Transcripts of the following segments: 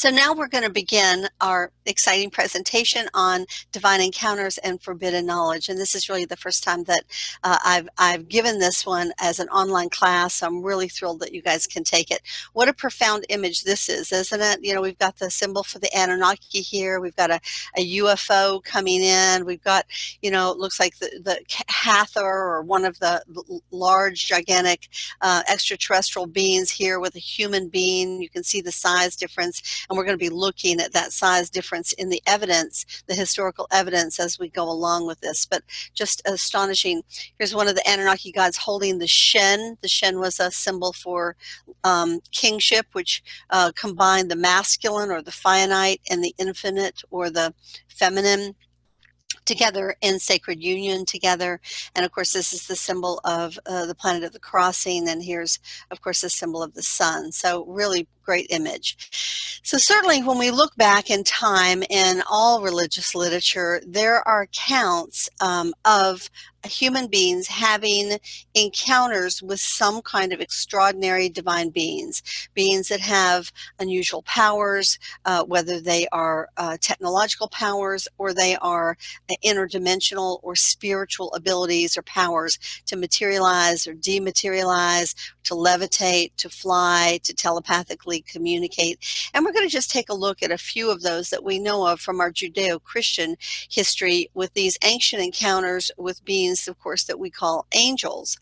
So now we're going to begin our exciting presentation on divine encounters and forbidden knowledge. And this is really the first time that I've given this one as an online class. So I'm really thrilled that you guys can take it. What a profound image this is, isn't it? You know, we've got the symbol for the Anunnaki here. We've got a UFO coming in. We've got, you know, it looks like the Hathor, or one of the large, gigantic extraterrestrial beings here with a human being. You can see the size difference. And we're going to be looking at that size difference in the evidence, the historical evidence, as we go along with this. But just astonishing. Here's one of the Anunnaki gods holding the Shen. The Shen was a symbol for kingship, which combined the masculine, or the finite, and the infinite, or the feminine, together in sacred union together. And of course, this is the symbol of the planet of the crossing. And here's, of course, the symbol of the sun. So really great image. So certainly when we look back in time in all religious literature, there are accounts of human beings having encounters with some kind of extraordinary divine beings, beings that have unusual powers, whether they are technological powers, or they are interdimensional or spiritual abilities or powers to materialize or dematerialize, to levitate, to fly, to telepathically communicate. And we're going to just take a look at a few of those that we know of from our Judeo-Christian history with these ancient encounters with beings, of course, that we call angels.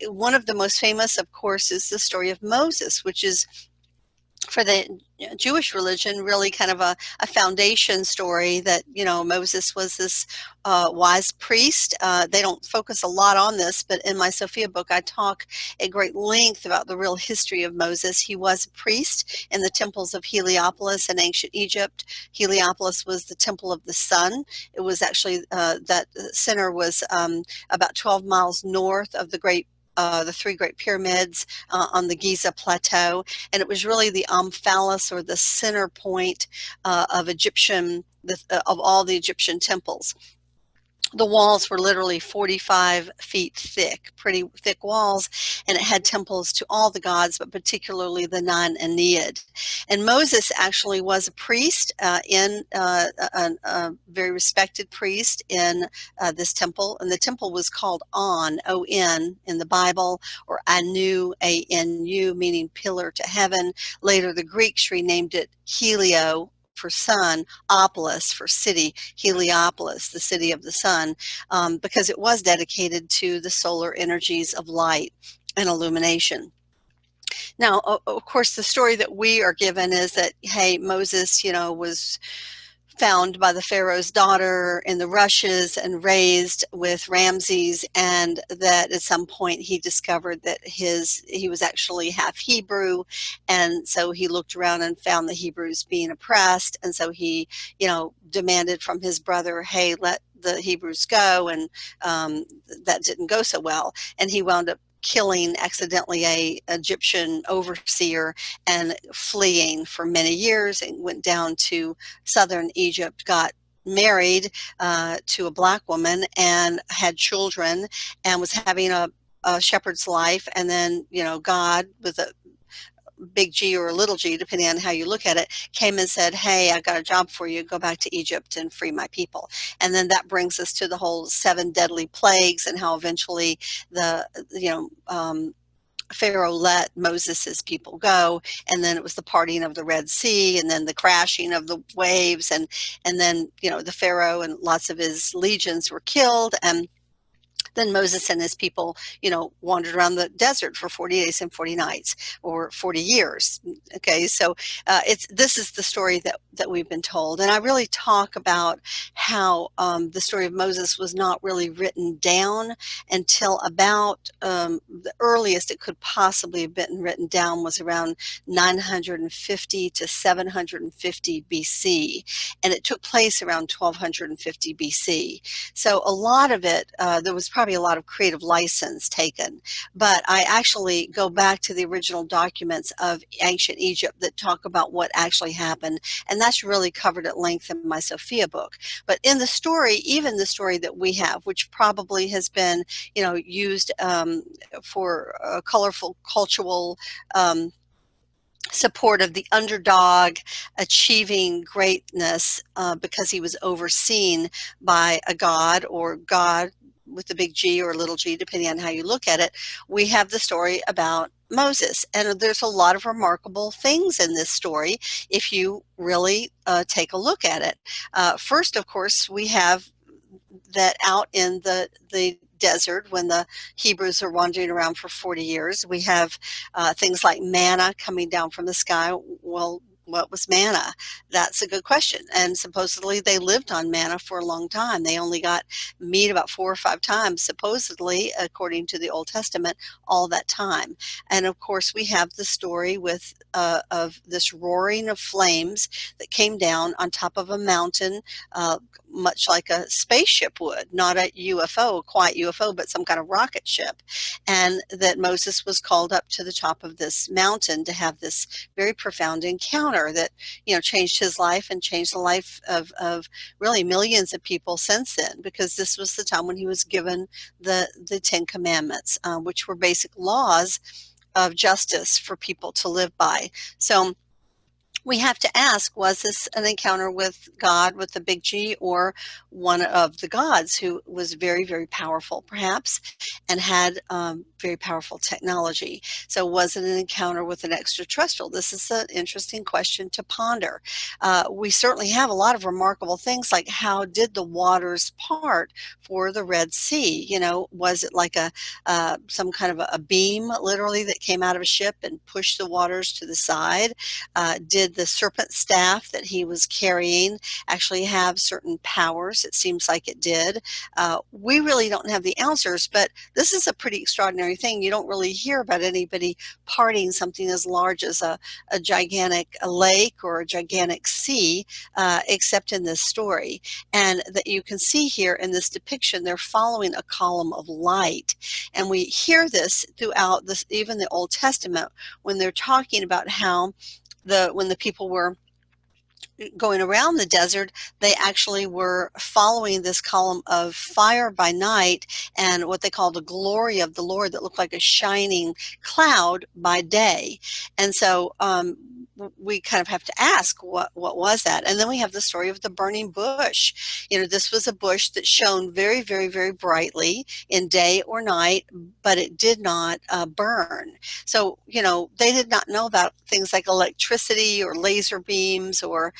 One of the most famous, of course, is the story of Moses, which is, for the Jewish religion, really kind of a foundation story that, you know, Moses was this wise priest. They don't focus a lot on this, but in my Sophia book, I talk at great length about the real history of Moses. He was a priest in the temples of Heliopolis in ancient Egypt. Heliopolis was the temple of the sun. It was actually, that center was about 12 miles north of the three great pyramids on the Giza plateau, and it was really the omphalos, or the center point of of all the Egyptian temples. The walls were literally 45 feet thick, pretty thick walls, and it had temples to all the gods, but particularly the 9 Ennead. And Moses actually was a priest, a very respected priest in this temple, and the temple was called On, O-N, in the Bible, or Anu, A-N-U, meaning pillar to heaven. Later, the Greeks renamed it Helio, for sun, Opolis for city, Heliopolis, the city of the sun, because it was dedicated to the solar energies of light and illumination. Now, of course, the story that we are given is that, hey, Moses, you know, was found by the Pharaoh's daughter in the rushes and raised with Ramses, and that at some point he discovered that he was actually half Hebrew, and so he looked around and found the Hebrews being oppressed, and so he, you know, demanded from his brother, hey, let the Hebrews go, and that didn't go so well, and he wound up killing accidentally a Egyptian overseer and fleeing for many years, and went down to southern Egypt, got married to a black woman and had children, and was having a shepherd's life. And then, you know, God, with a big G or a little g, depending on how you look at it, came and said, hey, I got a job for you, go back to Egypt and free my people. And then that brings us to the whole 7 deadly plagues, and how eventually the, you know, Pharaoh let Moses's people go, and then it was the parting of the Red Sea, and then the crashing of the waves, and then, you know, the Pharaoh and lots of his legions were killed, and then Moses and his people, you know, wandered around the desert for 40 days and 40 nights, or 40 years. Okay, so this is the story that we've been told. And I really talk about how the story of Moses was not really written down until about the earliest it could possibly have been written down was around 950 to 750 BC. And it took place around 1250 BC. So a lot of it, there was probably a lot of creative license taken, but I actually go back to the original documents of ancient Egypt that talk about what actually happened, and that's really covered at length in my Sophia book. But in the story, even the story that we have, which probably has been, you know, used for colorful cultural support of the underdog achieving greatness because he was overseen by a god, or God with the big G or little g, depending on how you look at it. We have the story about Moses, and there's a lot of remarkable things in this story if you really take a look at it. First, of course, we have that out in the desert when the Hebrews are wandering around for 40 years. We have things like manna coming down from the sky. Well, what was manna? That's a good question. And supposedly they lived on manna for a long time. They only got meat about 4 or 5 times, supposedly, according to the Old Testament, all that time. And of course, we have the story with of this roaring of flames that came down on top of a mountain, much like a spaceship would, not a UFO, a quiet UFO, but some kind of rocket ship. And that Moses was called up to the top of this mountain to have this very profound encounter that, changed his life and changed the life of really millions of people since then, because this was the time when he was given the 10 Commandments, which were basic laws of justice for people to live by. So we have to ask, was this an encounter with God with the big G, or one of the gods who was very, very powerful, perhaps, and had very powerful technology? So was it an encounter with an extraterrestrial? This is an interesting question to ponder. We certainly have a lot of remarkable things, like how did the waters part for the Red Sea? Was it like some kind of a beam, literally, that came out of a ship and pushed the waters to the side? Did the serpent staff that he was carrying actually have certain powers? It seems like it did. We really don't have the answers, but this is a pretty extraordinary thing. You don't really hear about anybody parting something as large as a gigantic lake or a gigantic sea, except in this story. And that you can see here in this depiction, they're following a column of light. And we hear this throughout this, even the Old Testament, when they're talking about how when the people were going around the desert, they actually were following this column of fire by night and what they call the glory of the Lord that looked like a shining cloud by day. And so we kind of have to ask, what was that? And then we have the story of the burning bush. This was a bush that shone very, very, very brightly in day or night, but it did not burn. So, they did not know about things like electricity or laser beams or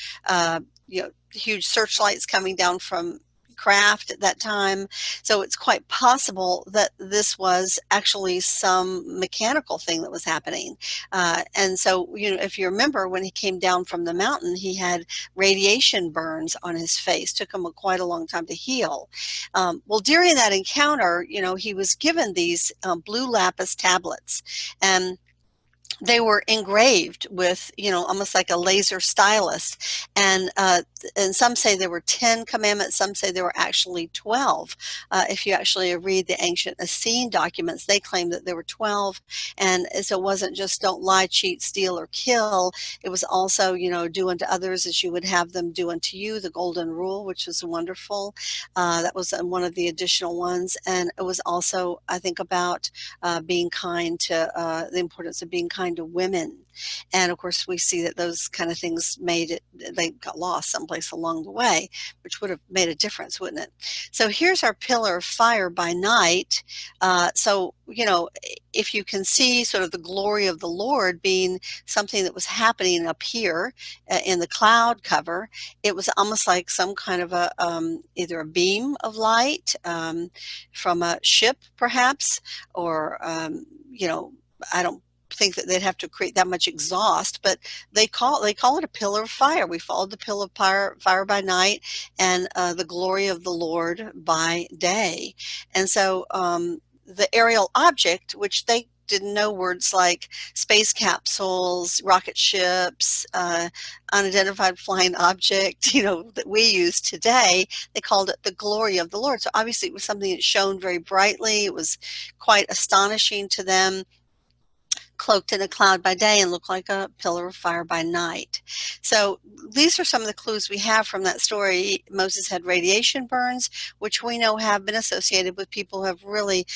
huge searchlights coming down from craft at that time. So it's quite possible that this was actually some mechanical thing that was happening. And so, if you remember, when he came down from the mountain, he had radiation burns on his face. Took him quite a long time to heal. Well, during that encounter, he was given these blue lapis tablets, and they were engraved with, almost like a laser stylus. And some say there were 10 commandments. Some say there were actually 12. If you actually read the ancient Essene documents, they claim that there were 12. And so it wasn't just don't lie, cheat, steal, or kill. It was also, do unto others as you would have them do unto you, the golden rule, which was wonderful. That was one of the additional ones. And it was also, I think, about being kind to the importance of being kind to women. And of course, we see that those kind of things they got lost someplace along the way, which would have made a difference, wouldn't it? So here's our pillar of fire by night. So, if you can see sort of the glory of the Lord being something that was happening up here in the cloud cover, it was almost like some kind of either a beam of light from a ship, perhaps, or, I don't think that they'd have to create that much exhaust, but they call it a pillar of fire. We followed the pillar of fire by night, and the glory of the Lord by day. And so the aerial object, which they didn't know words like space capsules, rocket ships, unidentified flying object, that we use today, they called it the glory of the Lord. So obviously it was something that shone very brightly. It was quite astonishing to them. cloaked in a cloud by day and looked like a pillar of fire by night. So these are some of the clues we have from that story. Moses had radiation burns, which we know have been associated with people who have really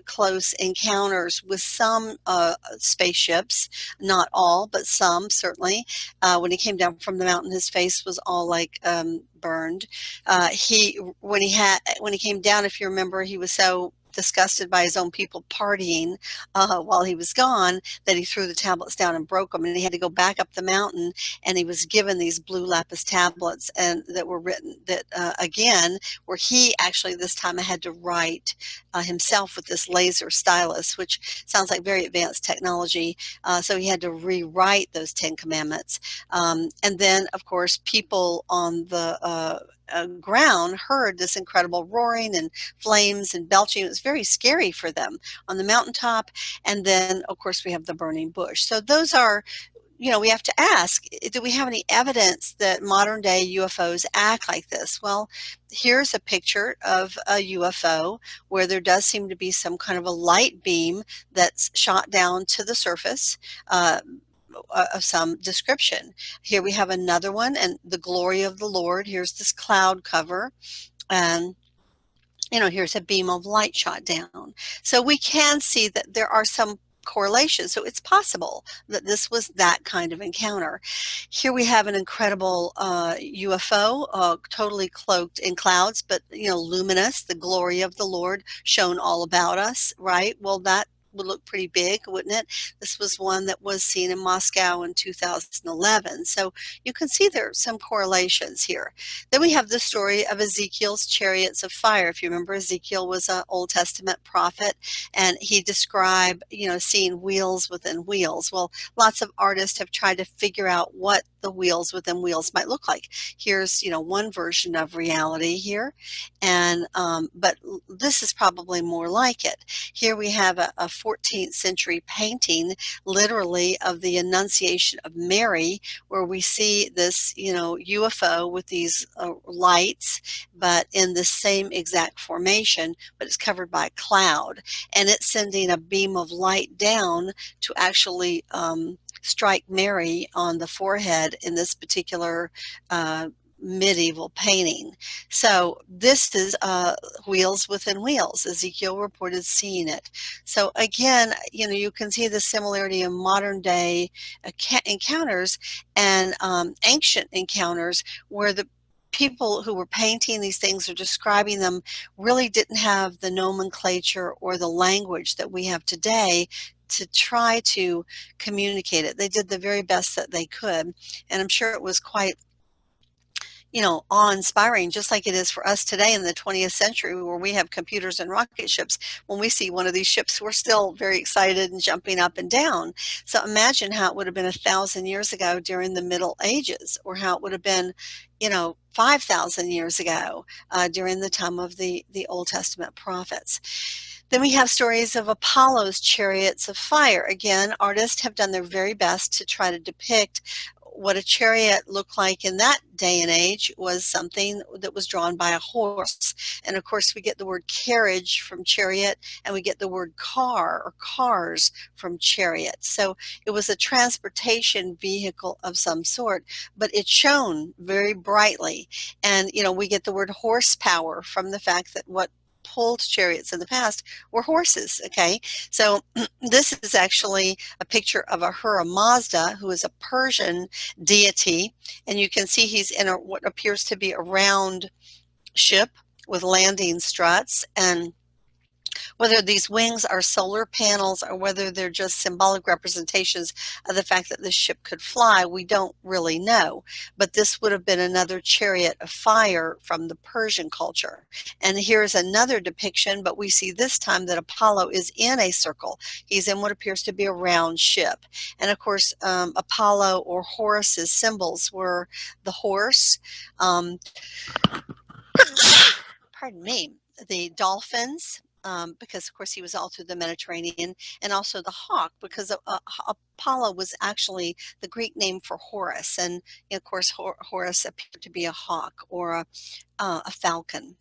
close encounters with some spaceships, not all, but some certainly. When he came down from the mountain, his face was all like burned. When he came down, if you remember, he was so disgusted by his own people partying while he was gone that he threw the tablets down and broke them, and he had to go back up the mountain, and he was given these blue lapis tablets and that were written that again, where he actually this time had to write himself with this laser stylus, which sounds like very advanced technology. So he had to rewrite those 10 commandments, and then of course people on the ground heard this incredible roaring and flames and belching. It was very scary for them on the mountaintop. And then, of course, we have the burning bush. So those are, we have to ask, do we have any evidence that modern day UFOs act like this? Well, here's a picture of a UFO where there does seem to be some kind of a light beam that's shot down to the surface. Of some description. Here we have another one, and the glory of the Lord. Here's this cloud cover, and here's a beam of light shot down. So we can see that there are some correlations. So it's possible that this was that kind of encounter. Here we have an incredible UFO, totally cloaked in clouds, but luminous, the glory of the Lord shown all about us, right? Well, that would look pretty big, wouldn't it? This was one that was seen in Moscow in 2011. So you can see there are some correlations here. Then we have the story of Ezekiel's chariots of fire. If you remember, Ezekiel was an Old Testament prophet, and he described, seeing wheels within wheels. Well, lots of artists have tried to figure out what the wheels within wheels might look like. Here's, one version of reality here, and but this is probably more like it. Here we have a 14th century painting, literally, of the Annunciation of Mary, where we see this, UFO with these lights, but in the same exact formation, but it's covered by a cloud, and it's sending a beam of light down to actually strike Mary on the forehead in this particular medieval painting. So this is wheels within wheels. Ezekiel reported seeing it. So again, you can see the similarity in modern day encounters and ancient encounters, where the people who were painting these things or describing them really didn't have the nomenclature or the language that we have today to try to communicate it. They did the very best that they could, and I'm sure it was quite awe-inspiring, just like it is for us today in the 20th century, where we have computers and rocket ships. When we see one of these ships, we're still very excited and jumping up and down. So imagine how it would have been 1,000 years ago during the Middle Ages, or how it would have been 5,000 years ago during the time of the Old Testament prophets. Then we have stories of Apollo's chariots of fire. Again, artists have done their very best to try to depict what a chariot looked like in that day and age. Was something that was drawn by a horse. And of course, we get the word carriage from chariot, and we get the word car or cars from chariot. So it was a transportation vehicle of some sort, but it shone very brightly. And, we get the word horsepower from the fact that what pulled chariots in the past were horses. Okay, so this is actually a picture of Ahura Mazda, who is a Persian deity, and you can see he's in what appears to be a round ship with landing struts, and whether these wings are solar panels or whether they're just symbolic representations of the fact that this ship could fly, we don't really know. But this would have been another chariot of fire from the Persian culture. And here's another depiction, but we see this time that Apollo is in a circle. He's in what appears to be a round ship. And of course, Apollo or Horus's symbols were the horse, pardon me, the dolphins, because of course he was all through the Mediterranean, and also the hawk, because Apollo was actually the Greek name for Horus, and of course Horus appeared to be a hawk or a falcon.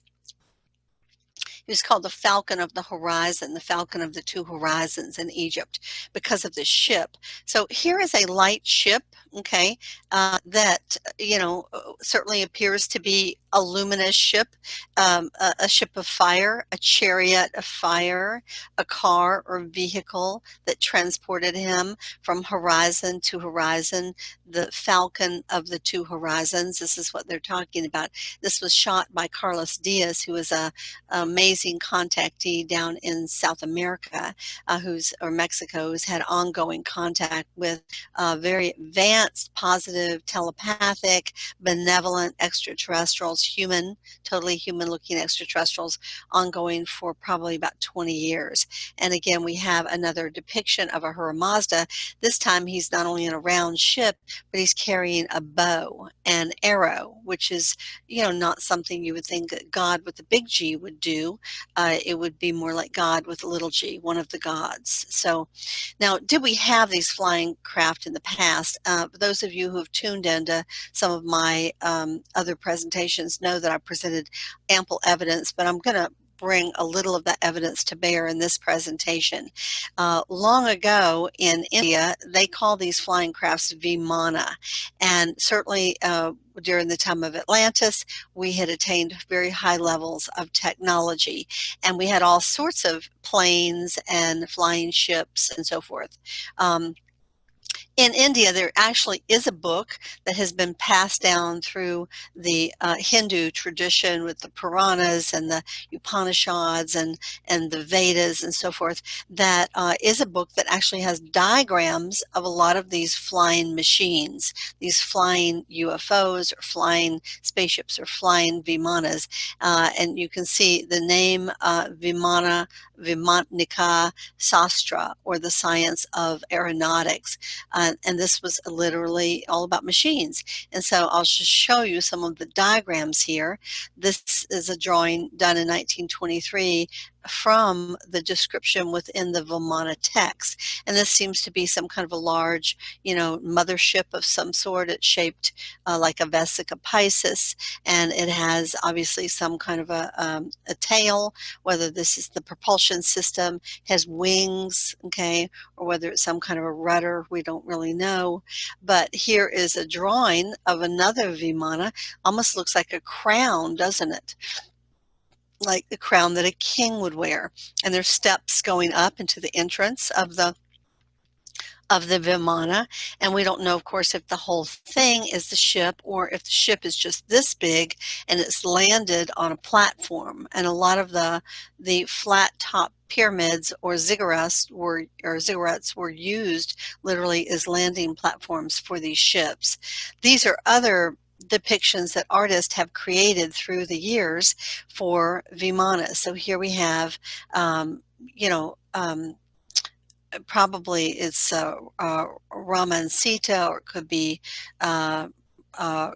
He was called the Falcon of the Horizon, the Falcon of the Two Horizons in Egypt because of the ship. So here is a light ship, okay, that, certainly appears to be a luminous ship, a ship of fire, a chariot of fire, a car or vehicle that transported him from horizon to horizon, the Falcon of the Two Horizons. This is what they're talking about. This was shot by Carlos Diaz, who is a amazing contactee down in South America, or Mexico, who's had ongoing contact with very advanced, positive, telepathic, benevolent extraterrestrials, totally human-looking extraterrestrials, ongoing for probably about 20 years. And again, we have another depiction of Ahura Mazda. This time, he's not only in a round ship, but he's carrying a bow and arrow, which is, not something you would think God with the big G would do. It would be more like God with a little g, one of the gods. So now, did we have these flying craft in the past? Those of you who have tuned into some of my other presentations know that I presented ample evidence, but I'm going to bring a little of that evidence to bear in this presentation. Long ago in India, they call these flying crafts Vimana, and certainly during the time of Atlantis, we had attained very high levels of technology, and we had all sorts of planes and flying ships and so forth. In India, there actually is a book that has been passed down through the Hindu tradition with the Puranas and the Upanishads and the Vedas and so forth. That is a book that actually has diagrams of a lot of these flying machines, these flying UFOs or flying spaceships or flying Vimanas. And you can see the name Vimana, Vimatnika Sastra, or the science of aeronautics. And this was literally all about machines. And so I'll just show you some of the diagrams here. This is a drawing done in 1923 from the description within the Vimana text. And this seems to be some kind of a large, mothership of some sort. It's shaped like a Vesica Pisces, and it has obviously some kind of a tail, whether this is the propulsion system, has wings, okay, or whether it's some kind of a rudder, we don't really know. But here is a drawing of another Vimana. Almost looks like a crown, doesn't it? Like the crown that a king would wear. And there's steps going up into the entrance of the Vimana, and we don't know, of course, if the whole thing is the ship or if the ship is just this big and it's landed on a platform. And a lot of the flat top pyramids or ziggurats were used literally as landing platforms for these ships. These are other depictions that artists have created through the years for Vimanas. So here we have, probably it's Rama and Sita, or it could be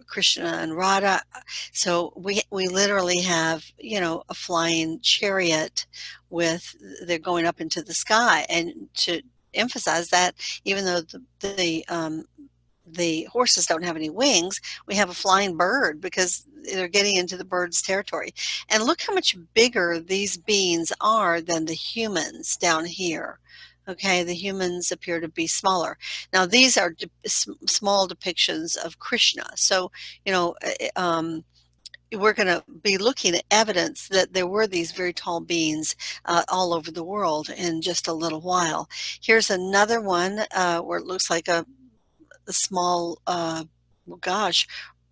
Krishna and Radha. So we literally have, a flying chariot they're going up into the sky. And to emphasize that, even though the horses don't have any wings, we have a flying bird because they're getting into the bird's territory. And look how much bigger these beings are than the humans down here. Okay, the humans appear to be smaller. Now, these are small depictions of Krishna. So, we're going to be looking at evidence that there were these very tall beings all over the world in just a little while. Here's another one where it looks like a small,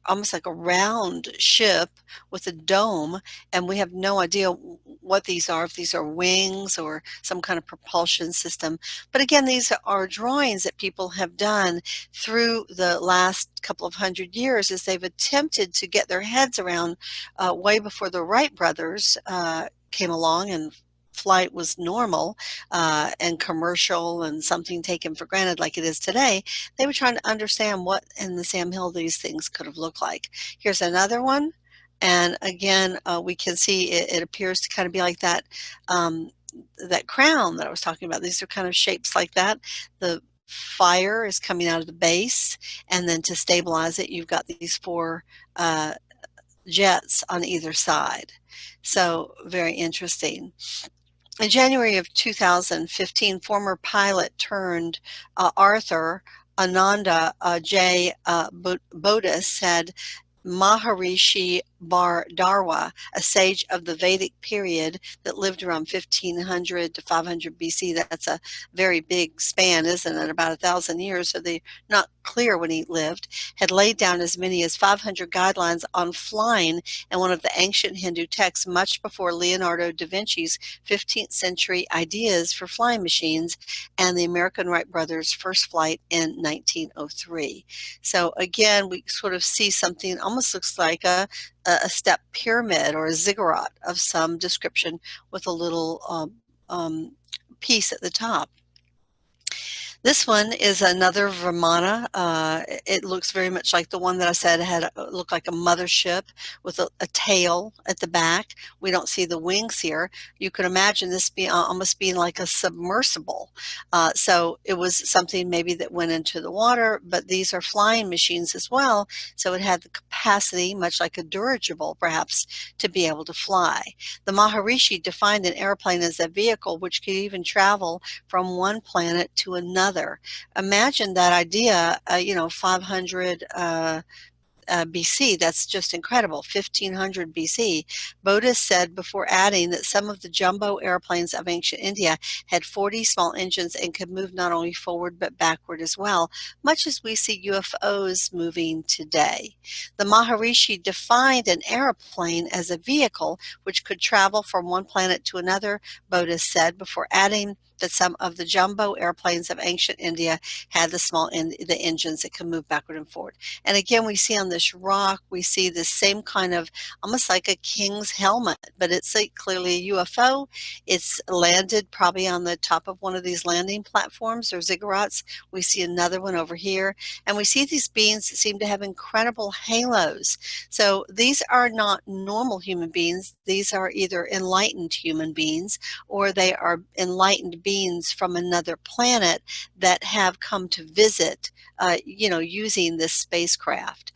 almost like a round ship with a dome, and we have no idea what these are, if these are wings or some kind of propulsion system. But again, these are drawings that people have done through the last couple of hundred years as they've attempted to get their heads around way before the Wright brothers came along and flight was normal and commercial and something taken for granted like it is today. They were trying to understand what in the Sam Hill these things could have looked like. Here's another one. And again, we can see it appears to kind of be like that, that crown that I was talking about. These are kind of shapes like that. The fire is coming out of the base, and then to stabilize it, you've got these four jets on either side. So very interesting. In January of 2015, former pilot turned Arthur Ananda J. Bodis said Maharishi Bar Darwa, a sage of the Vedic period that lived around 1500 to 500 BC. That's a very big span, isn't it? About 1,000 years, so they're not clear when he lived, had laid down as many as 500 guidelines on flying in one of the ancient Hindu texts much before Leonardo da Vinci's 15th century ideas for flying machines and the American Wright brothers' first flight in 1903. So again, we sort of see something almost looks like a step pyramid or a ziggurat of some description with a little piece at the top. This one is another Vimana. It looks very much like the one that I said had looked like a mothership with a tail at the back. We don't see the wings here. You could imagine this being almost being like a submersible. So it was something maybe that went into the water, but these are flying machines as well. So it had the capacity, much like a dirigible perhaps, to be able to fly. The Maharishi defined an airplane as a vehicle which could even travel from one planet to another. Imagine that idea, 500 BC. That's just incredible. 1500 BC. Bodis said before adding that some of the jumbo airplanes of ancient India had 40 small engines and could move not only forward but backward as well, much as we see UFOs moving today. The Maharishi defined an airplane as a vehicle which could travel from one planet to another, Bodis said before adding that some of the jumbo airplanes of ancient India had the engines that could move backward and forward. And again, we see on this rock, we see this same kind of, almost like a king's helmet, but it's clearly a UFO. It's landed probably on the top of one of these landing platforms or ziggurats. We see another one over here, and we see these beings that seem to have incredible halos. So these are not normal human beings. These are either enlightened human beings, or they are enlightened beings from another planet that have come to visit, using this spacecraft.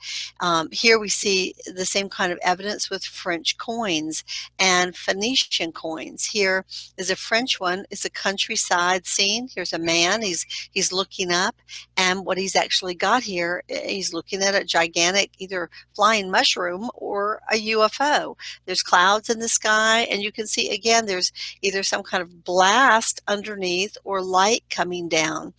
Here we see the same kind of evidence with French coins and Phoenician coins. Here is a French one. It's a countryside scene. Here's a man. He's looking up, and what he's actually got here, he's looking at a gigantic either flying mushroom or a UFO. There's clouds in the sky, and you can see again there's either some kind of blast underneath or light coming down,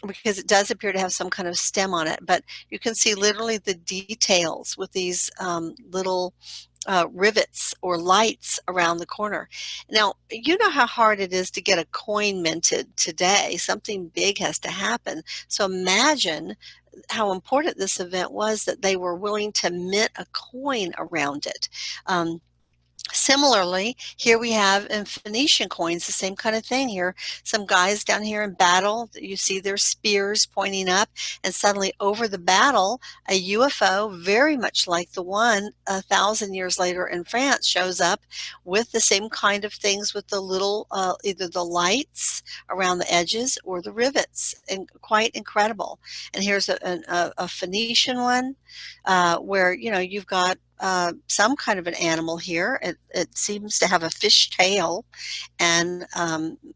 because it does appear to have some kind of stem on it. But you can see literally the details with these little rivets or lights around the corner. Now, you know how hard it is to get a coin minted today. Something big has to happen. So imagine how important this event was that they were willing to mint a coin around it. Similarly, here we have in Phoenician coins, the same kind of thing here. Some guys down here in battle, you see their spears pointing up, and suddenly over the battle, a UFO, very much like the one 1,000 years later in France, shows up with the same kind of things with the little, either the lights around the edges or the rivets, and quite incredible. And here's a Phoenician one where, you've got some kind of an animal here. It seems to have a fish tail, and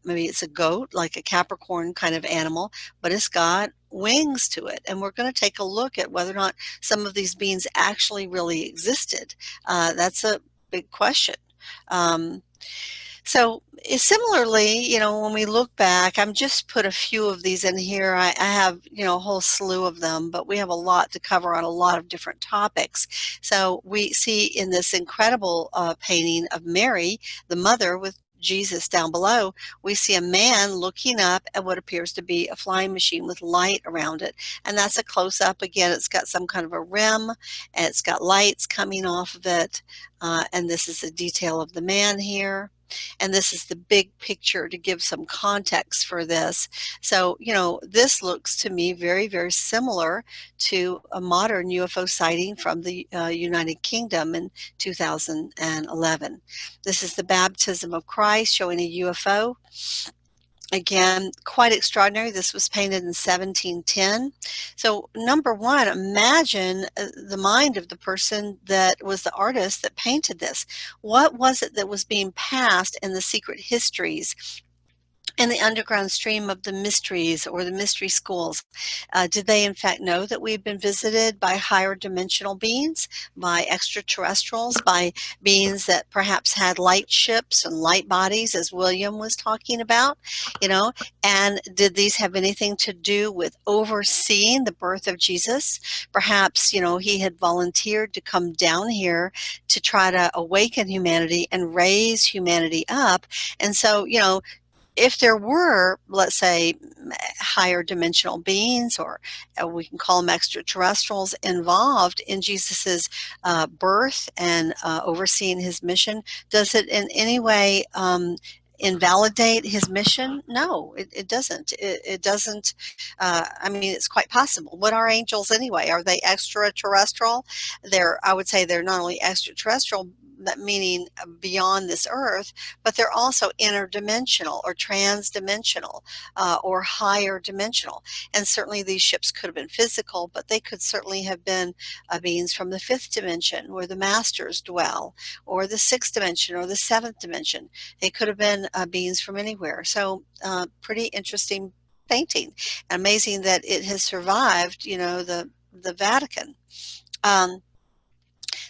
maybe it's a goat, like a Capricorn kind of animal, but it's got wings to it. And we're going to take a look at whether or not some of these beings actually really existed. That's a big question. So similarly, when we look back, I'm just put a few of these in here. I have, a whole slew of them, but we have a lot to cover on a lot of different topics. So we see in this incredible painting of Mary, the mother, with Jesus down below, we see a man looking up at what appears to be a flying machine with light around it. And that's a close-up. Again, it's got some kind of a rim, and it's got lights coming off of it. And this is the detail of the man here. And this is the big picture to give some context for this. So, this looks to me very, very similar to a modern UFO sighting from the United Kingdom in 2011. This is the baptism of Christ showing a UFO. Again, quite extraordinary. This was painted in 1710. So number one, imagine the mind of the person that was the artist that painted this. What was it that was being passed in the secret histories in the underground stream of the mysteries or the mystery schools? Did they in fact know that we've been visited by higher dimensional beings, by extraterrestrials, by beings that perhaps had light ships and light bodies, as William was talking about, you know? And did these have anything to do with overseeing the birth of Jesus? Perhaps, you know, he had volunteered to come down here to try to awaken humanity and raise humanity up. And so, you know, if there were, let's say, higher dimensional beings, or we can call them extraterrestrials, involved in Jesus's birth and overseeing his mission, does it in any way invalidate his mission? No, it doesn't. It doesn't. I mean, it's quite possible. What are angels anyway? Are they extraterrestrial? I would say they're not only extraterrestrial, that meaning beyond this earth, but they're also interdimensional or transdimensional or higher dimensional. And certainly these ships could have been physical, but they could certainly have been beings from the fifth dimension where the masters dwell, or the sixth dimension or the seventh dimension. They could have been beings from anywhere. So pretty interesting painting. Amazing that it has survived, you know, the Vatican.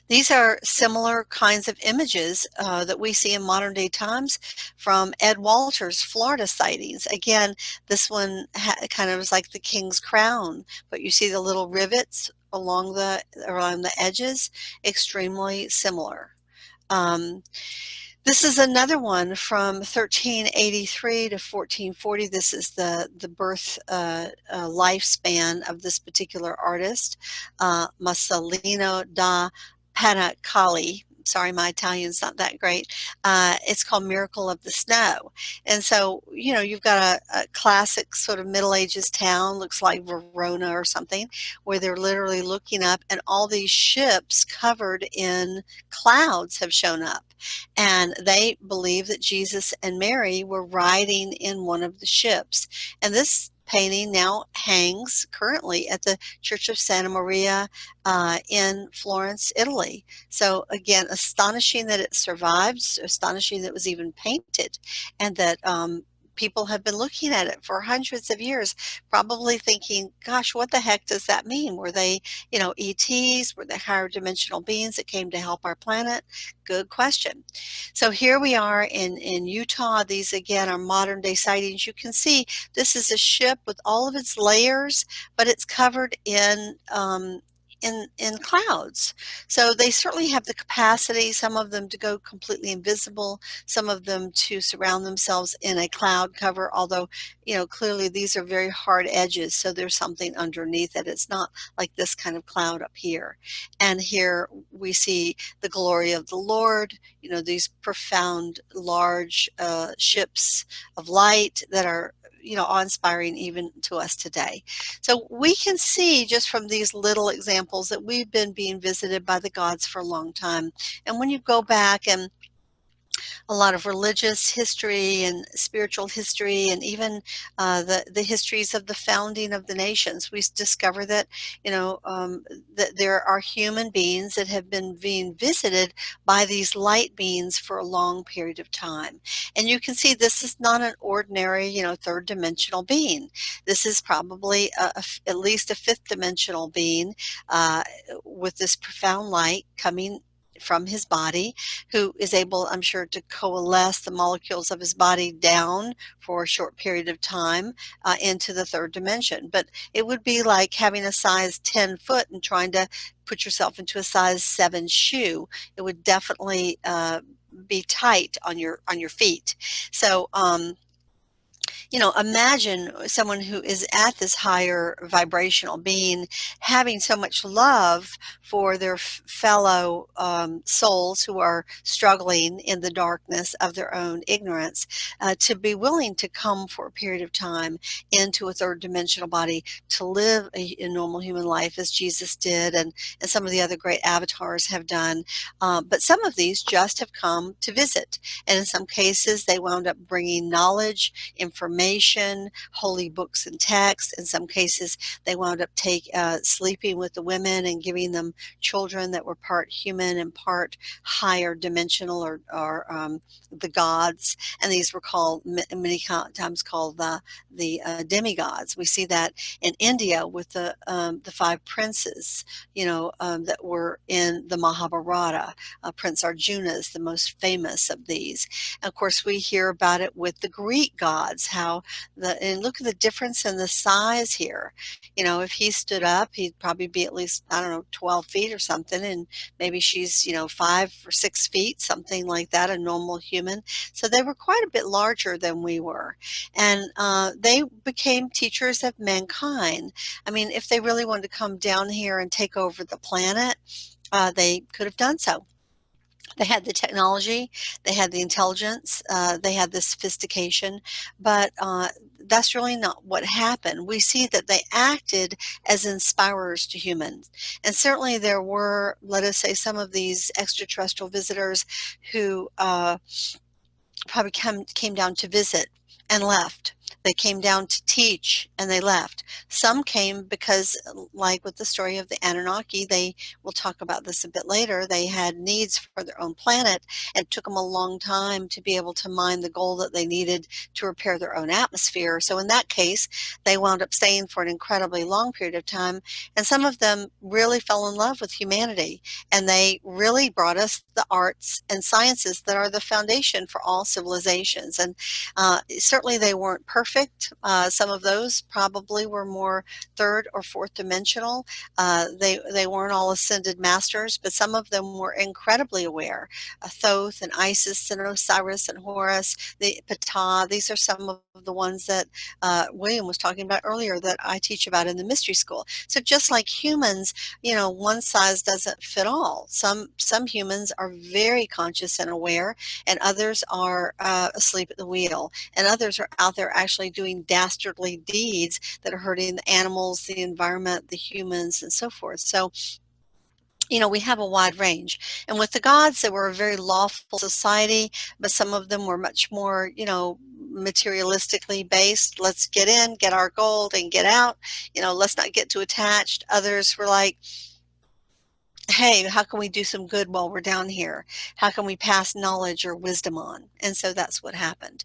These are similar kinds of images that we see in modern day times from Ed Walter's Florida sightings. Again, this one kind of is like the king's crown, but you see the little rivets along the edges, extremely similar. This is another one from 1383 to 1440. This is the birth lifespan of this particular artist, Masolino da Panicale. Sorry, my Italian's not that great. It's called Miracle of the Snow. And so, you know, you've got a classic sort of Middle Ages town, looks like Verona or something, where they're literally looking up and all these ships covered in clouds have shown up. And they believe that Jesus and Mary were riding in one of the ships. And this painting now hangs currently at the Church of Santa Maria in Florence, Italy. So again, astonishing that it survived, astonishing that it was even painted, and that people have been looking at it for hundreds of years, probably thinking, gosh, what the heck does that mean? Were they, you know, ETs? Were they higher dimensional beings that came to help our planet? Good question. So here we are in Utah. These again are modern day sightings. You can see this is a ship with all of its layers, but it's covered in clouds. So they certainly have the capacity, some of them to go completely invisible, some of them to surround themselves in a cloud cover, although, you know, clearly these are very hard edges, so there's something underneath it. It's not like this kind of cloud up here. And here we see the glory of the Lord, you know, these profound, large ships of light that are, you know, awe-inspiring even to us today. So we can see just from these little examples that we've been being visited by the gods for a long time. And when you go back and a lot of religious history and spiritual history, and even the histories of the founding of the nations, we discover that, you know, that there are human beings that have been being visited by these light beings for a long period of time. And you can see this is not an ordinary, you know, third dimensional being. This is probably at least a fifth dimensional being with this profound light coming from his body, who is able, I'm sure, to coalesce the molecules of his body down for a short period of time into the third dimension. But it would be like having a size 10 foot and trying to put yourself into a size 7 shoe. It would definitely be tight on your feet. So you know, imagine someone who is at this higher vibrational being having so much love for their fellow souls who are struggling in the darkness of their own ignorance, to be willing to come for a period of time into a third dimensional body to live a normal human life as Jesus did, and some of the other great avatars have done. But some of these just have come to visit. And in some cases, they wound up bringing knowledge, information, information, holy books and texts. In some cases, they wound up sleeping with the women and giving them children that were part human and part higher dimensional, or the gods. And these were called many times called the demigods. We see that in India with the 5 princes, that were in the Mahabharata. Prince Arjuna is the most famous of these. Of course, we hear about it with the Greek gods, and look at the difference in the size here. If he stood up, he'd probably be at least, I don't know, 12 feet or something, and maybe she's, 5 or 6 feet, something like that, a normal human. So they were quite a bit larger than we were. And they became teachers of mankind. I mean, if they really wanted to come down here and take over the planet, they could have done so. They had the technology, they had the intelligence, they had the sophistication, but that's really not what happened. We see that they acted as inspirers to humans. And certainly there were, let us say, some of these extraterrestrial visitors who probably came down to visit and left. They came down to teach and they left. Some came because, like with the story of the Anunnaki, we'll talk about this a bit later, they had needs for their own planet, and it took them a long time to be able to mine the gold that they needed to repair their own atmosphere. So in that case, they wound up staying for an incredibly long period of time, and some of them really fell in love with humanity, and they really brought us the arts and sciences that are the foundation for all civilizations. And certainly they weren't perfect. Some of those probably were more 3rd or 4th dimensional. They weren't all ascended masters, but some of them were incredibly aware. Thoth and Isis and Osiris and Horus, the Ptah, these are some of the ones that William was talking about earlier that I teach about in the mystery school. So just like humans, one size doesn't fit all. Some humans are very conscious and aware, and others are asleep at the wheel, and others are out there actually doing dastardly deeds that are hurting the animals, the environment, the humans, and so forth. So we have a wide range. And with the gods, they were a very lawful society, but some of them were much more, materialistically based. Let's get in, get our gold, and get out. Let's not get too attached. Others were like, hey, how can we do some good while we're down here? How can we pass knowledge or wisdom on? And so that's what happened.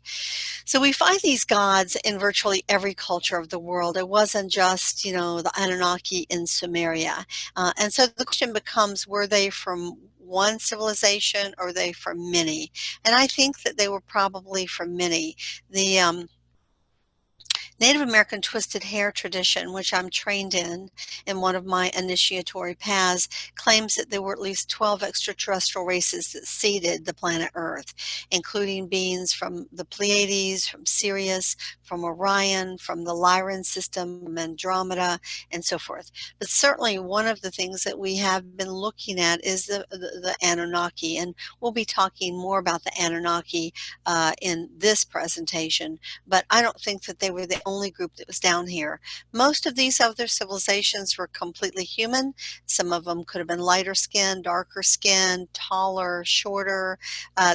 So we find these gods in virtually every culture of the world. It wasn't just, the Anunnaki in Sumeria. And so the question becomes, were they from one civilization or were they from many? And I think that they were probably from many. The Native American twisted hair tradition, which I'm trained in one of my initiatory paths, claims that there were at least 12 extraterrestrial races that seeded the planet Earth, including beings from the Pleiades, from Sirius, from Orion, from the Lyran system, from Andromeda, and so forth. But certainly one of the things that we have been looking at is the Anunnaki, and we'll be talking more about the Anunnaki in this presentation, but I don't think that they were the only group that was down here. Most of these other civilizations were completely human. Some of them could have been lighter skinned, darker skinned, taller, shorter.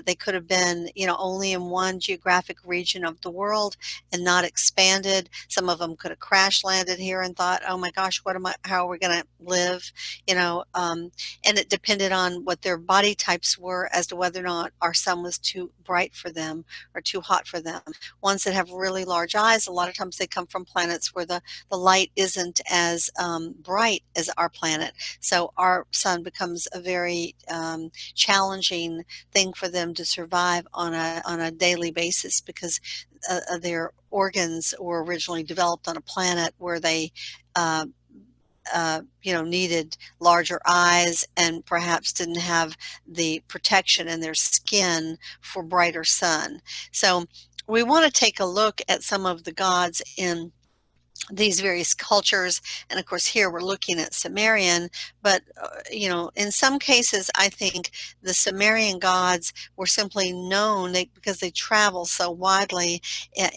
They could have been, only in one geographic region of the world and not expanded. Some of them could have crash landed here and thought, oh my gosh, how are we going to live? And it depended on what their body types were as to whether or not our sun was too bright for them or too hot for them. Ones that have really large eyes, a lot of times they come from planets where the light isn't as bright as our planet. So our sun becomes a very challenging thing for them to survive on a daily basis, because their organs were originally developed on a planet where they needed larger eyes and perhaps didn't have the protection in their skin for brighter sun. So we want to take a look at some of the gods in these various cultures, and of course here we're looking at Sumerian, but in some cases I think the Sumerian gods were simply known because they travel so widely,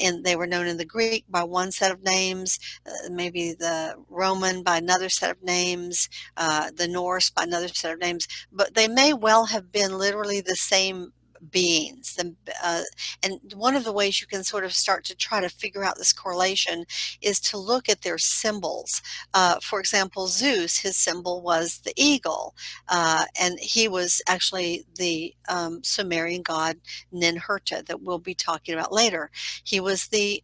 and they were known in the Greek by one set of names, maybe the Roman by another set of names, the Norse by another set of names, but they may well have been literally the same beings. And one of the ways you can sort of start to try to figure out this correlation is to look at their symbols. For example, Zeus, his symbol was the eagle, and he was actually the Sumerian god Ninurta that we'll be talking about later. He was the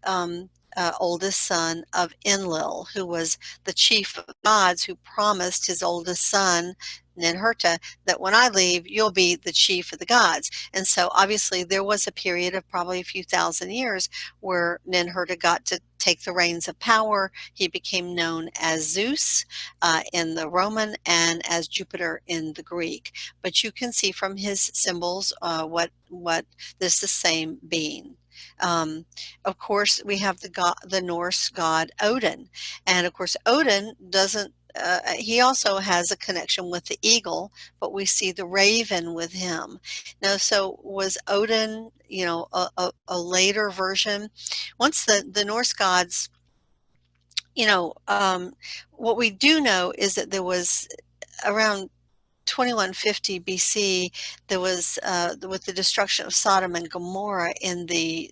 oldest son of Enlil, who was the chief of gods, who promised his oldest son, Ninurta, that when I leave, you'll be the chief of the gods. And so obviously there was a period of probably a few thousand years where Ninurta got to take the reins of power. He became known as Zeus in the Roman and as Jupiter in the Greek. But you can see from his symbols what this is the same being. Of course, we have the Norse god Odin, and of course Odin doesn't. He also has a connection with the eagle, but we see the raven with him. Now, so was Odin, a later version? Once the Norse gods, what we do know is that there was around 2150 BC, there was, with the destruction of Sodom and Gomorrah in the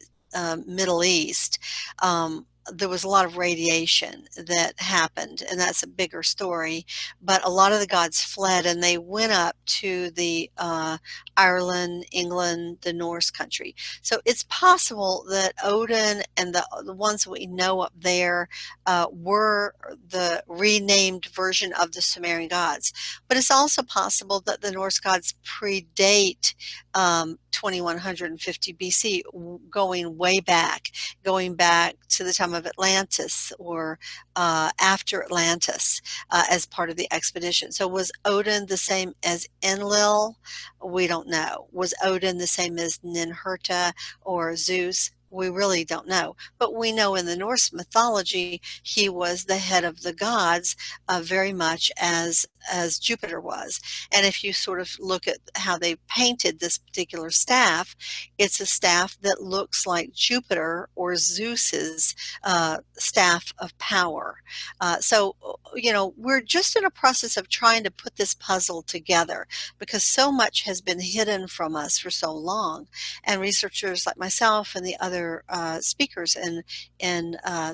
Middle East, there was a lot of radiation that happened, and that's a bigger story. But a lot of the gods fled, and they went up to the Ireland, England, the Norse country. So it's possible that Odin and the ones that we know up there were the renamed version of the Sumerian gods. But it's also possible that the Norse gods predate 2150 BC, going way back, going back to the time of Atlantis or after Atlantis as part of the expedition. So was Odin the same as Enlil? We don't know. Was Odin the same as Ninurta or Zeus? We really don't know. But we know in the Norse mythology, he was the head of the gods very much as Jupiter was. And if you sort of look at how they painted this particular staff, it's a staff that looks like Jupiter or Zeus's staff of power. So, we're just in a process of trying to put this puzzle together because so much has been hidden from us for so long. And researchers like myself and the other speakers in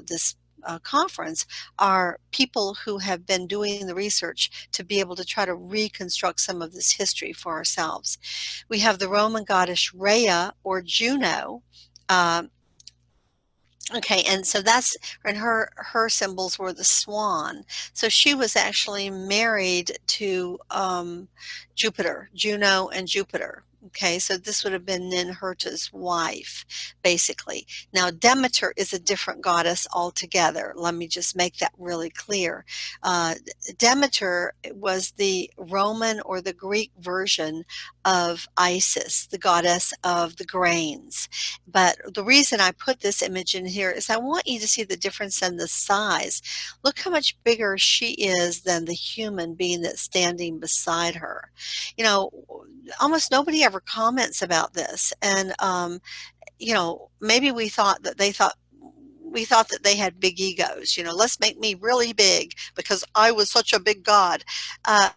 this conference are people who have been doing the research to be able to try to reconstruct some of this history for ourselves. We have the Roman goddess Rhea or Juno. Okay, and so her symbols were the swan. So she was actually married to Jupiter, Juno and Jupiter. Okay, so this would have been Ninurta's wife, basically. Now, Demeter is a different goddess altogether. Let me just make that really clear. Demeter was the Roman or the Greek version of Isis, the goddess of the grains. But the reason I put this image in here is I want you to see the difference in the size. Look how much bigger she is than the human being that's standing beside her. Almost nobody ever comments about this. And, maybe we thought that they had big egos, let's make me really big because I was such a big god.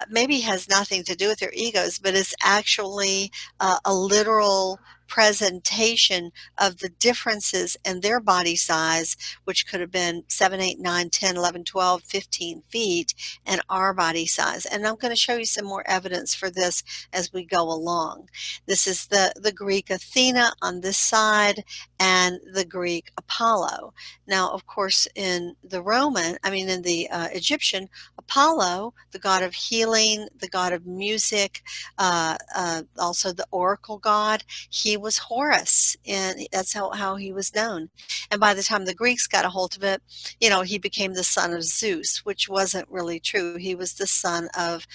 Maybe it has nothing to do with their egos, but it's actually a literal presentation of the differences in their body size, which could have been 7, 8, 9, 10, 11, 12, 15 feet, and our body size. And I'm going to show you some more evidence for this as we go along. This is the Greek Athena on this side and the Greek Apollo. Now, of course, in the Egyptian, Apollo, the god of healing, the god of music, also the oracle god, he was Horus, and that's how he was known. And by the time the Greeks got a hold of it, he became the son of Zeus, which wasn't really true. He was the son of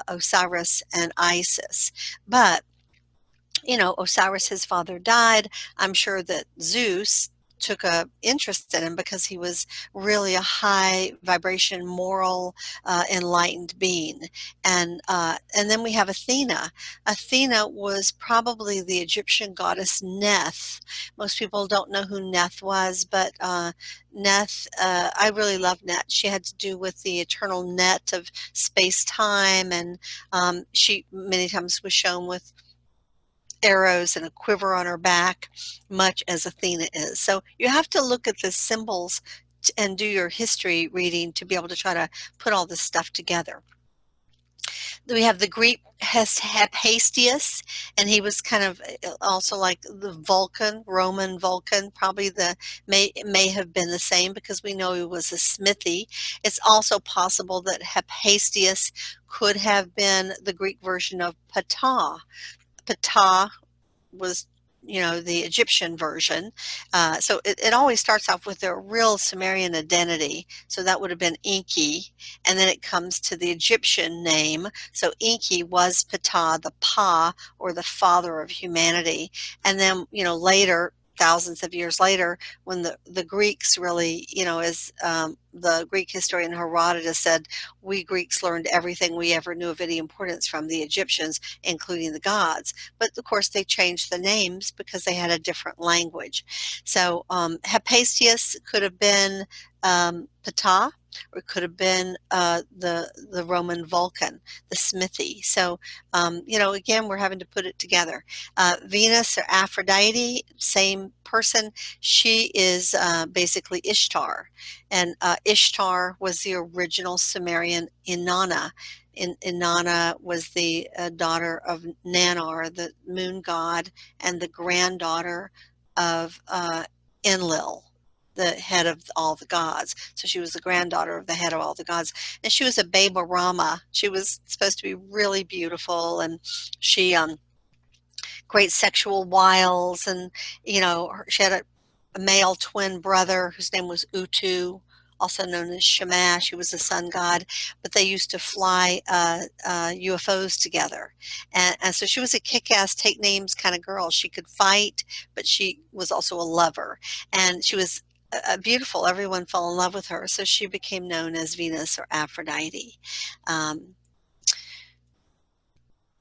Osiris and Isis. But, Osiris, his father, died. I'm sure that Zeus took a interest in him because he was really a high vibration, moral, enlightened being. And then we have Athena. Athena was probably the Egyptian goddess Neth. Most people don't know who Neth was, but Neth, I really love Neth. She had to do with the eternal net of space-time, and she many times was shown with arrows and a quiver on her back, much as Athena is. So you have to look at the symbols and do your history reading to be able to try to put all this stuff together. We have the Greek Hephaestus, and he was kind of also like the Vulcan, Roman Vulcan. Probably may have been the same, because we know he was a smithy. It's also possible that Hephaestus could have been the Greek version of Ptah. Ptah was, the Egyptian version. So it always starts off with a real Sumerian identity. So that would have been Enki. And then it comes to the Egyptian name. So Enki was Ptah, the Pa, or the father of humanity. And then, later, thousands of years later, when the Greeks really, as the Greek historian Herodotus said, we Greeks learned everything we ever knew of any importance from the Egyptians, including the gods. But of course, they changed the names because they had a different language. So Hephaestus could have been Ptah, or it could have been the Roman Vulcan, the smithy. So, again, we're having to put it together. Venus or Aphrodite, same person. She is basically Ishtar. And Ishtar was the original Sumerian Inanna. Inanna was the daughter of Nannar, the moon god, and the granddaughter of Enlil, the head of all the gods. So she was the granddaughter of the head of all the gods. And she was a Baba Rama. She was supposed to be really beautiful, and she great sexual wiles, and she had a male twin brother whose name was Utu, also known as Shamash. He was a sun god, but they used to fly UFOs together. And so she was a kick-ass, take names kind of girl. She could fight, but she was also a lover. And she was beautiful. Everyone fell in love with her. So she became known as Venus or Aphrodite.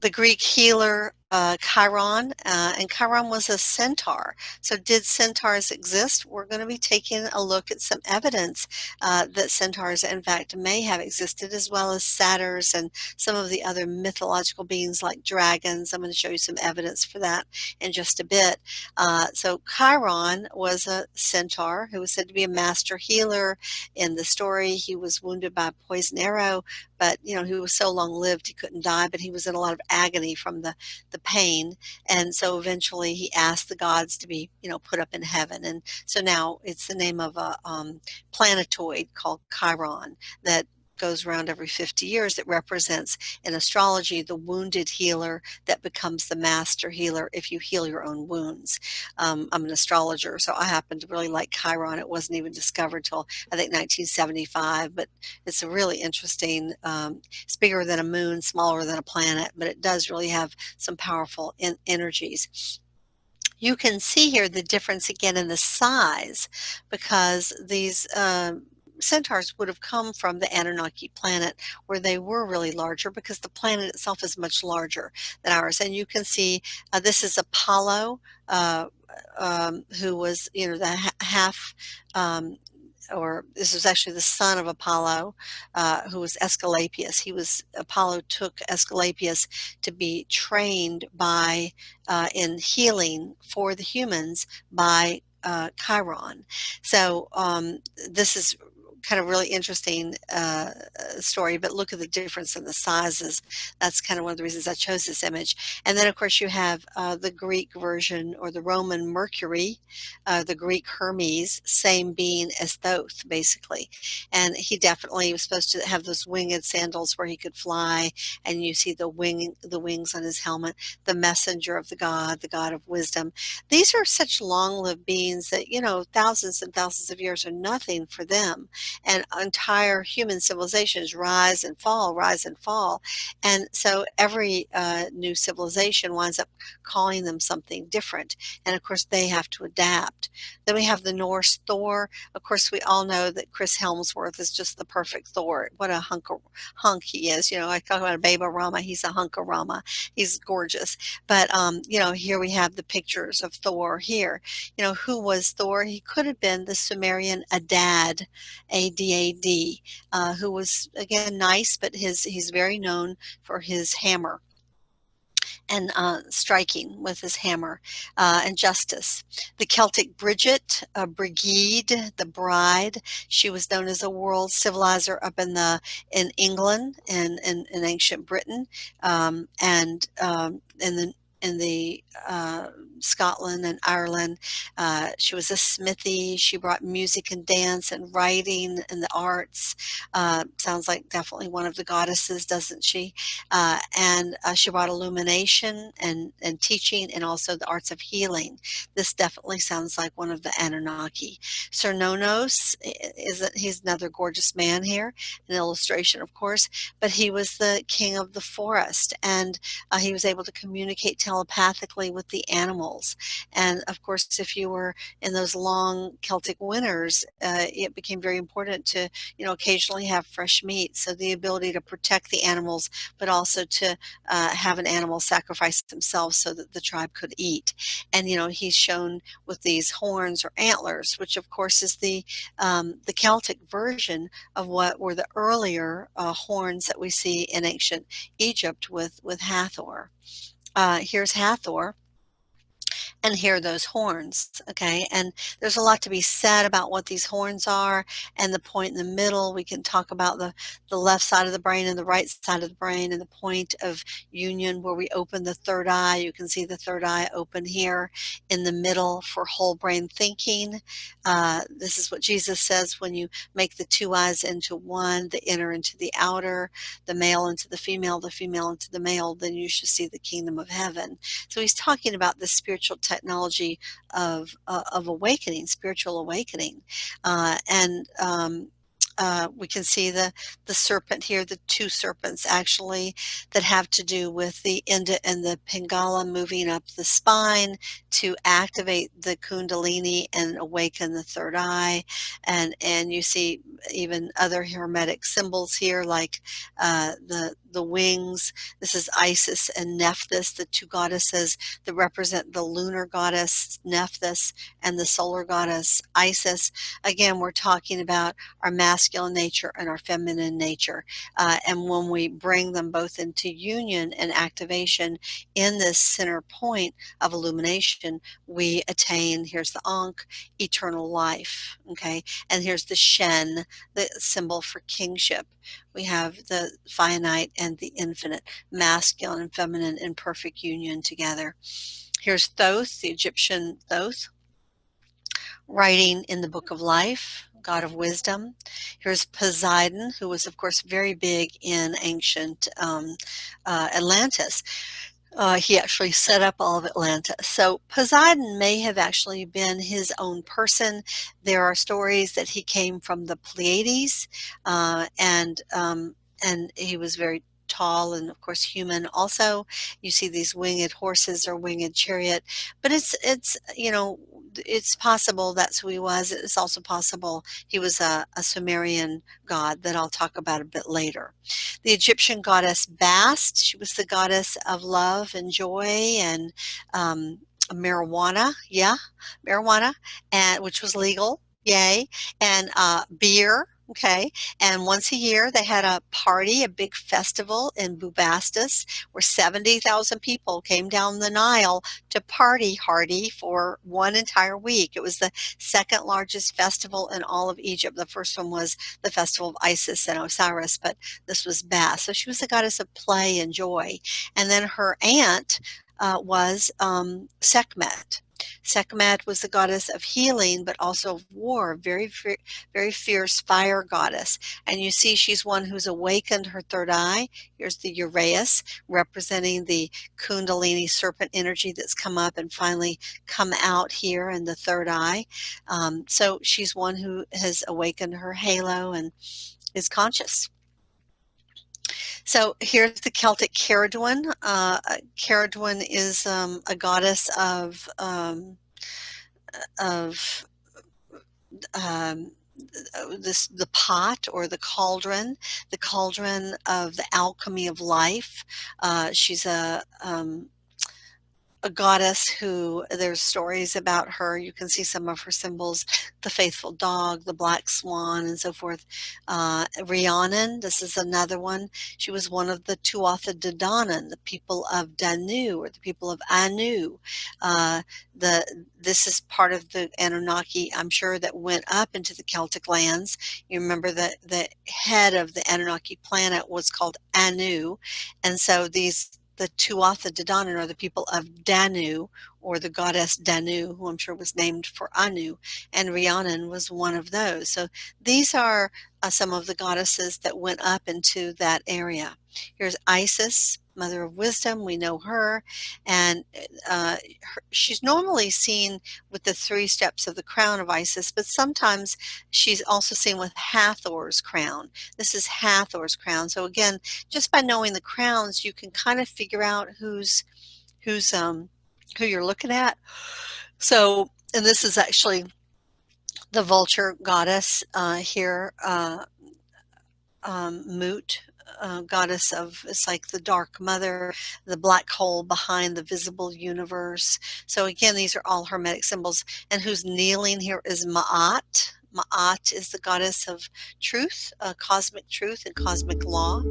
The Greek healer Chiron, and Chiron was a centaur. So did centaurs exist? We're going to be taking a look at some evidence that centaurs, in fact, may have existed, as well as satyrs and some of the other mythological beings like dragons. I'm going to show you some evidence for that in just a bit. So Chiron was a centaur who was said to be a master healer. In the story, he was wounded by a poison arrow, but he was so long-lived he couldn't die, but he was in a lot of agony from the pain, and so eventually he asked the gods to be put up in heaven. And so now it's the name of a planetoid called Chiron that goes around every 50 years. It represents in astrology the wounded healer that becomes the master healer if you heal your own wounds. I'm an astrologer, so I happen to really like Chiron. It wasn't even discovered till I think 1975, but it's a really interesting, it's bigger than a moon, smaller than a planet, but it does really have some powerful energies. You can see here the difference again in the size, because these centaurs would have come from the Anunnaki planet, where they were really larger, because the planet itself is much larger than ours. And you can see this is Apollo, who was the half or this was actually the son of Apollo, who was Aesculapius. Apollo took Aesculapius to be trained by in healing for the humans by Chiron. So this is kind of really interesting story, but look at the difference in the sizes. That's kind of one of the reasons I chose this image. And then of course you have the Greek version, or the Roman Mercury, the Greek Hermes, same being as Thoth basically. And he definitely was supposed to have those winged sandals where he could fly, and you see the wings on his helmet, the messenger of the god of wisdom. These are such long-lived beings that thousands and thousands of years are nothing for them. And entire human civilizations rise and fall, rise and fall. And so every new civilization winds up calling them something different. And of course, they have to adapt. Then we have the Norse Thor. Of course, we all know that Chris Hemsworth is just the perfect Thor. What a hunk he is. I talk about a Baba Rama. He's a hunk of Rama. He's gorgeous. But, here we have the pictures of Thor here. Who was Thor? He could have been the Sumerian Adad, A-D-A-D, who was, again, nice, but he's very known for his hammer. and striking with his hammer, and justice. The Celtic Bridget, Brigide, the bride, she was known as a world civilizer up in England and in ancient Britain, and in the Scotland and Ireland. She was a smithy. She brought music and dance and writing and the arts. Sounds like definitely one of the goddesses, doesn't she? And she brought illumination and teaching, and also the arts of healing. This definitely sounds like one of the Anunnaki. Cernunnos, he's another gorgeous man here, an illustration, of course, but he was the king of the forest, and he was able to communicate telepathically with the animals. And of course, if you were in those long Celtic winters, it became very important to, occasionally have fresh meat. So the ability to protect the animals, but also to have an animal sacrifice themselves so that the tribe could eat. And, he's shown with these horns or antlers, which of course is the Celtic version of what were the earlier horns that we see in ancient Egypt with Hathor. Here's Hathor, and here are those horns, okay? And there's a lot to be said about what these horns are, and the point in the middle. We can talk about the left side of the brain and the right side of the brain, and the point of union where we open the third eye. You can see the third eye open here in the middle for whole brain thinking. This is what Jesus says: when you make the two eyes into one, the inner into the outer, the male into the female into the male, then you should see the kingdom of heaven. So he's talking about the spiritual technology of awakening, spiritual awakening. We can see the serpent here, the two serpents actually, that have to do with the Inda and the Pingala moving up the spine to activate the Kundalini and awaken the third eye. And you see even other hermetic symbols here, like the wings. This is Isis and Nephthys, the two goddesses that represent the lunar goddess Nephthys and the solar goddess Isis. Again, we're talking about our masculine nature and our feminine nature. And when we bring them both into union and activation in this center point of illumination, we attain, here's the Ankh, eternal life, okay? And here's the Shen, the symbol for kingship. We have the finite and the infinite, masculine and feminine in perfect union together. Here's Thoth, the Egyptian Thoth, writing in the Book of Life, God of wisdom. Here's Poseidon, who was, of course, very big in ancient Atlantis. He actually set up all of Atlantis. So Poseidon may have actually been his own person. There are stories that he came from the Pleiades, and he was very tall and, of course, human. Also, you see these winged horses or winged chariot, but it's possible that's who he was. It's also possible he was a Sumerian god that I'll talk about a bit later. The Egyptian goddess Bast, she was the goddess of love and joy and marijuana, and which was legal, yay, and beer. Okay, and once a year they had a party, a big festival in Bubastis, where 70,000 people came down the Nile to party hardy for one entire week. It was the second largest festival in all of Egypt. The first one was the festival of Isis and Osiris, but this was Bast. So she was the goddess of play and joy. And then her aunt was Sekhmet. Sekhmet was the goddess of healing, but also of war, very, very fierce fire goddess. And you see she's one who's awakened her third eye. Here's the Uraeus, representing the Kundalini serpent energy that's come up and finally come out here in the third eye. So she's one who has awakened her halo and is conscious. So here's the Celtic Cerridwen. Cerridwen is a goddess of the pot or the cauldron of the alchemy of life. She's a a goddess who there's stories about her. You can see some of her symbols, the faithful dog, the black swan, and so forth. Rhiannon, this is another one. She was one of the Tuatha De Danann, the people of Danu, or the people of Anu. This is part of the Anunnaki, I'm sure, that went up into the Celtic lands. You remember that the head of the Anunnaki planet was called Anu, and so the Tuatha De Danann are the people of Danu, or the goddess Danu, who I'm sure was named for Anu, and Rhiannon was one of those. So these are some of the goddesses that went up into that area. Here's Isis, Mother of Wisdom. We know her, and she's normally seen with the 3 steps of the crown of Isis, but sometimes she's also seen with Hathor's crown. This is Hathor's crown. So again, just by knowing the crowns, you can kind of figure out who you're looking at. So, and this is actually the vulture goddess here, Mut, goddess of, it's like the dark mother, the black hole behind the visible universe. So again, these are all Hermetic symbols. And who's kneeling here is Ma'at. Ma'at is the goddess of truth, cosmic truth and cosmic law.